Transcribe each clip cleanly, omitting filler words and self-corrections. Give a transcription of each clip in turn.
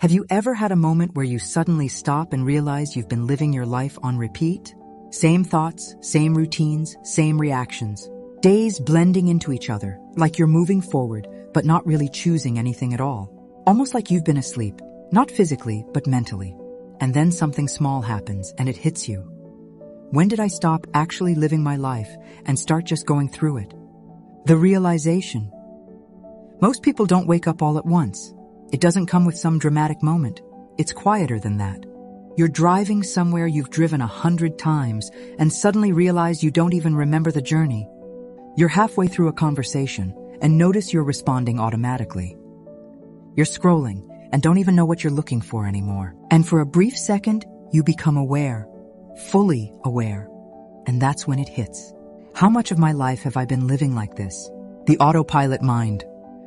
Have you ever had a moment where you suddenly stop and realize you've been living your life on repeat? Same thoughts, same routines, same reactions. Days blending into each other, like you're moving forward, but not really choosing anything at all. Almost like you've been asleep, not physically, but mentally. And then something small happens and it hits you. When did I stop actually living my life and start just going through it? The realization. Most people don't wake up all at once. It doesn't come with some dramatic moment. It's quieter than that. You're driving somewhere you've driven 100 times and suddenly realize you don't even remember the journey. You're halfway through a conversation and notice you're responding automatically. You're scrolling and don't even know what you're looking for anymore. And for a brief second, you become aware, fully aware. And that's when it hits. How much of my life have I been living like this? The autopilot mind.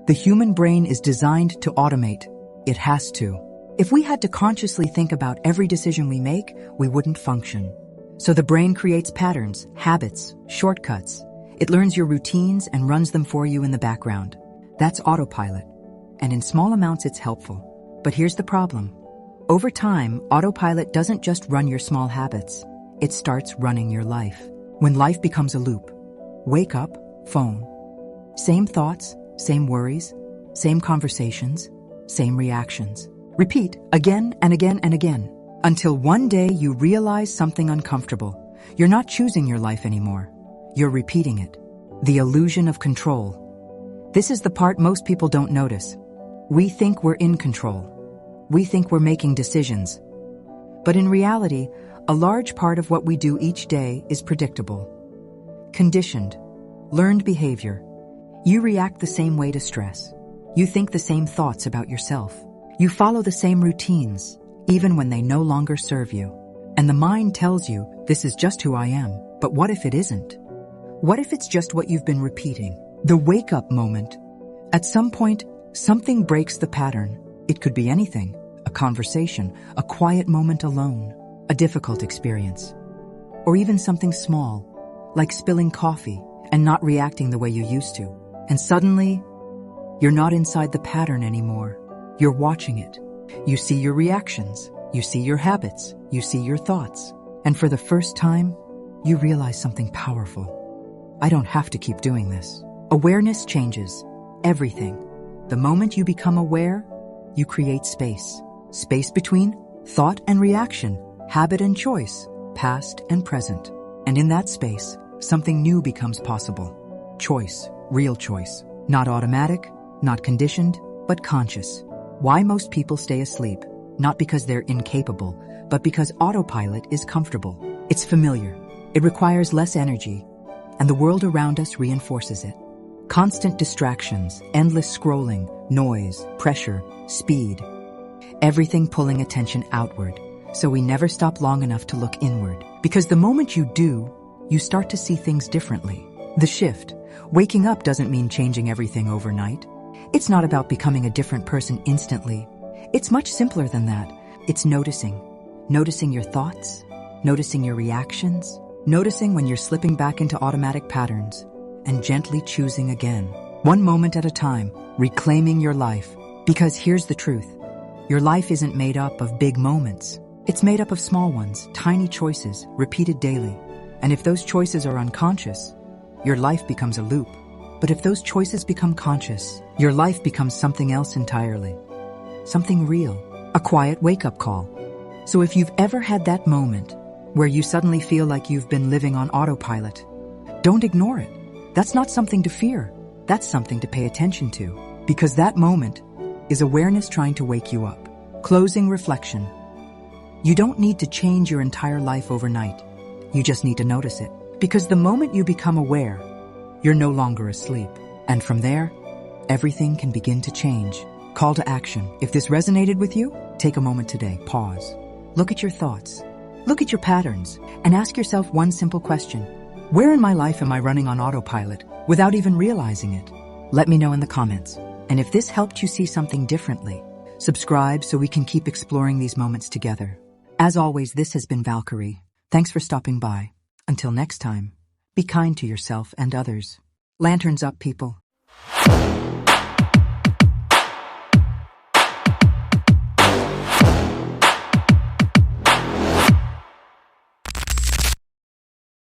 The human brain is designed to automate. It has to. If we had to consciously think about every decision we make, we wouldn't function. So the brain creates patterns, habits, shortcuts. It learns your routines and runs them for you in the background. That's autopilot. And in small amounts, it's helpful. But here's the problem. Over time, autopilot doesn't just run your small habits. It starts running your life. When life becomes a loop. Wake up, phone. Same thoughts, same worries, same conversations, same reactions. Repeat again and again and again, until one day you realize something uncomfortable. You're not choosing your life anymore. You're repeating it. The illusion of control. This is the part most people don't notice. We think we're in control. We think we're making decisions. But in reality, a large part of what we do each day is predictable. Conditioned, learned behavior. You react the same way to stress. You think the same thoughts about yourself. You follow the same routines, even when they no longer serve you. And the mind tells you, this is just who I am. But what if it isn't? What if it's just what you've been repeating? The wake-up moment. At some point, something breaks the pattern. It could be anything. A conversation, a quiet moment alone, a difficult experience. Or even something small, like spilling coffee and not reacting the way you used to. And suddenly, you're not inside the pattern anymore. You're watching it. You see your reactions. You see your habits. You see your thoughts. And for the first time, you realize something powerful. I don't have to keep doing this. Awareness changes everything. The moment you become aware, you create space. Space between thought and reaction, habit and choice, past and present. And in that space, something new becomes possible. Choice. Real choice. Not automatic, not conditioned, but conscious. Why most people stay asleep? Not because they're incapable, but because autopilot is comfortable. It's familiar. It requires less energy, and the world around us reinforces it. Constant distractions, endless scrolling, noise, pressure, speed. Everything pulling attention outward, so we never stop long enough to look inward. Because the moment you do, you start to see things differently. The shift. Waking up doesn't mean changing everything overnight. It's not about becoming a different person instantly. It's much simpler than that. It's noticing. Noticing your thoughts, noticing your reactions, noticing when you're slipping back into automatic patterns, and gently choosing again. One moment at a time, reclaiming your life. Because here's the truth. Your life isn't made up of big moments. It's made up of small ones, tiny choices, repeated daily. And if those choices are unconscious, your life becomes a loop. But if those choices become conscious, your life becomes something else entirely. Something real. A quiet wake-up call. So if you've ever had that moment where you suddenly feel like you've been living on autopilot, don't ignore it. That's not something to fear. That's something to pay attention to. Because that moment is awareness trying to wake you up. Closing reflection. You don't need to change your entire life overnight. You just need to notice it. Because the moment you become aware, you're no longer asleep. And from there, everything can begin to change. Call to action. If this resonated with you, take a moment today. Pause. Look at your thoughts. Look at your patterns and ask yourself one simple question. Where in my life am I running on autopilot without even realizing it? Let me know in the comments. And if this helped you see something differently, subscribe so we can keep exploring these moments together. As always, this has been Valkyrie. Thanks for stopping by. Until next time, be kind to yourself and others. Lanterns up, people.